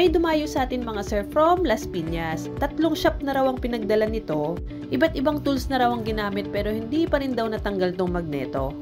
may dumayo sa atin mga sir from Las Piñas. 3 shop na raw ang pinagdala nito. Iba't ibang tools na raw ang ginamit pero hindi pa rin daw natanggal tong magneto.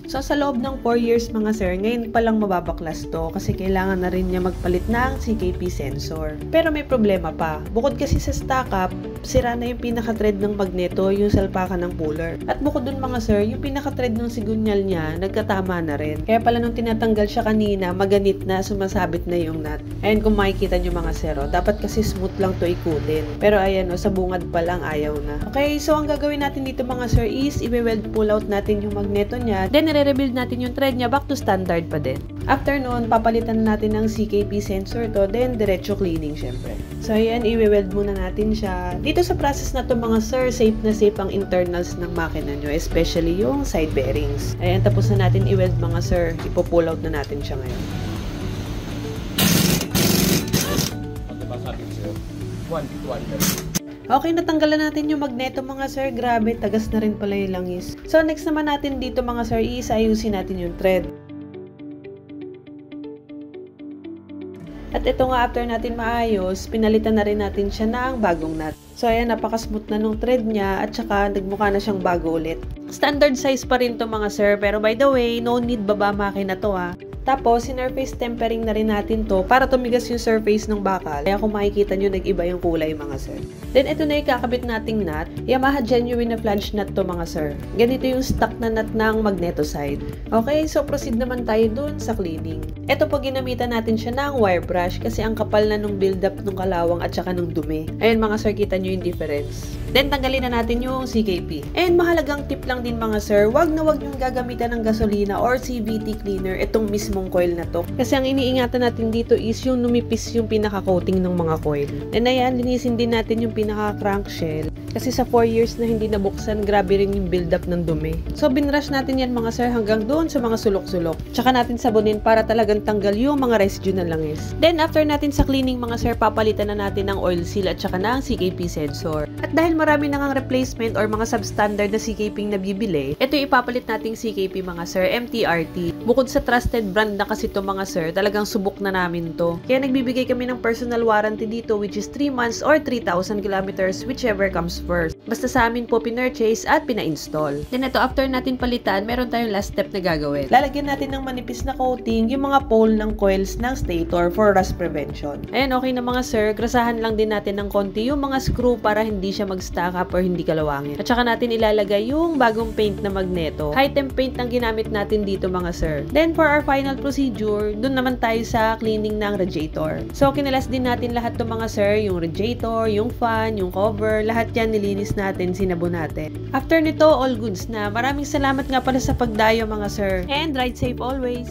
So sa loob ng 4 years mga sir, ngayon pa lang mababaklas to kasi kailangan na rin niya magpalit ng CKP sensor. Pero may problema pa. Bukod kasi sa stock up, sira na yung pinaka-thread ng magneto, yung salpakan ng puller. At bukod dun mga sir, yung pinaka-thread ng sigunyal niya, nagkatama na rin. Kaya pala nung tinatanggal siya kanina, maganit na, sumasabit na yung nut. Ayan kung makikita nyo mga sir, dapat kasi smooth lang to ikutin. Pero ayan sa bungad pa lang ayaw na. Okay, so ang gagawin natin dito mga sir is, i-weld pull out natin yung magneto niya. Then i-rebuild natin yung thread niya back to standard pa din. After nun, papalitan natin ng CKP sensor to, then diretso cleaning syempre. So ayan, i-weld muna natin siya. Dito sa process na to mga sir, safe na safe ang internals ng makina nyo, especially yung side bearings. Ayan, tapos na natin i-weld mga sir. Ipo-pull out na natin siya ngayon. Okay, natanggalan natin yung magneto mga sir. Grabe, tagas na rin pala yung langis. So next naman natin dito mga sir, ayusin natin yung thread. At ito nga, after natin maayos, pinalitan na rin natin siya ng bagong nut. So ayan, napaka-smooth na nung thread niya at saka nagmukha na siyang bago ulit. Standard size pa rin to mga sir, pero by the way, no need baba makina to ha. Tapos, sinurface tempering na rin natin to para tumigas yung surface ng bakal. Kaya kung makikita nyo, nag-iba yung kulay mga sir. Then, ito na yung kakabit nating nut. Yamaha genuine na flange nut to mga sir. Ganito yung stock na nut ng magneto side. Okay, so proceed naman tayo dun sa cleaning. Ito po, ginamitan natin siya ng wire brush kasi ang kapal na nung build up nung kalawang at saka nung dumi. Ayun mga sir, kita nyo yung difference. Then, tanggalin na natin yung CKP. And mahalagang tip lang din mga sir, wag na wag yung gagamitan ng gasolina or CVT cleaner itong mismong coil na to. Kasi ang iniingatan natin dito is yung numipis yung pinaka-coating ng mga coil. And ayan, linisin din natin yung pinaka-crankshell. Kasi sa 4 years na hindi nabuksan, grabe rin yung build-up ng dumi. So, binrush natin yan mga sir hanggang doon sa mga sulok-sulok. Tsaka natin sabunin para talagang tanggal yung mga residue na langis. Then, after natin sa cleaning mga sir, papalitan na natin ng oil seal at tsaka ng CKP sensor. At dahil marami na ngang replacement or mga substandard na CKP na bibili, ito ipapalit nating CKP mga sir, MTRT. Bukod sa trusted brand na kasi to mga sir, talagang subok na namin to. Kaya nagbibigay kami ng personal warranty dito which is 3 months or 3,000 kilometers whichever comes first. Basta sa amin po pinurchase at pina-install. Then ito, after natin palitan, meron tayong last step na gagawin. Lalagyan natin ng manipis na coating yung mga pole ng coils ng stator for rust prevention. Ayan, okay na mga sir. Grasahan lang din natin ng konti yung mga screw para hindi siya mag-stack up or hindi kalawangin. At saka natin ilalagay yung bagong paint na magneto. High temp paint ang ginamit natin dito mga sir. Then for our final procedure, dun naman tayo sa cleaning ng radiator. So kinalas din natin lahat to mga sir, yung radiator, yung fan, yung cover, lahat yan nilinis natin, sinabo natin. After nito, all goods na. Maraming salamat nga pala sa pagdayo mga sir. And ride safe always!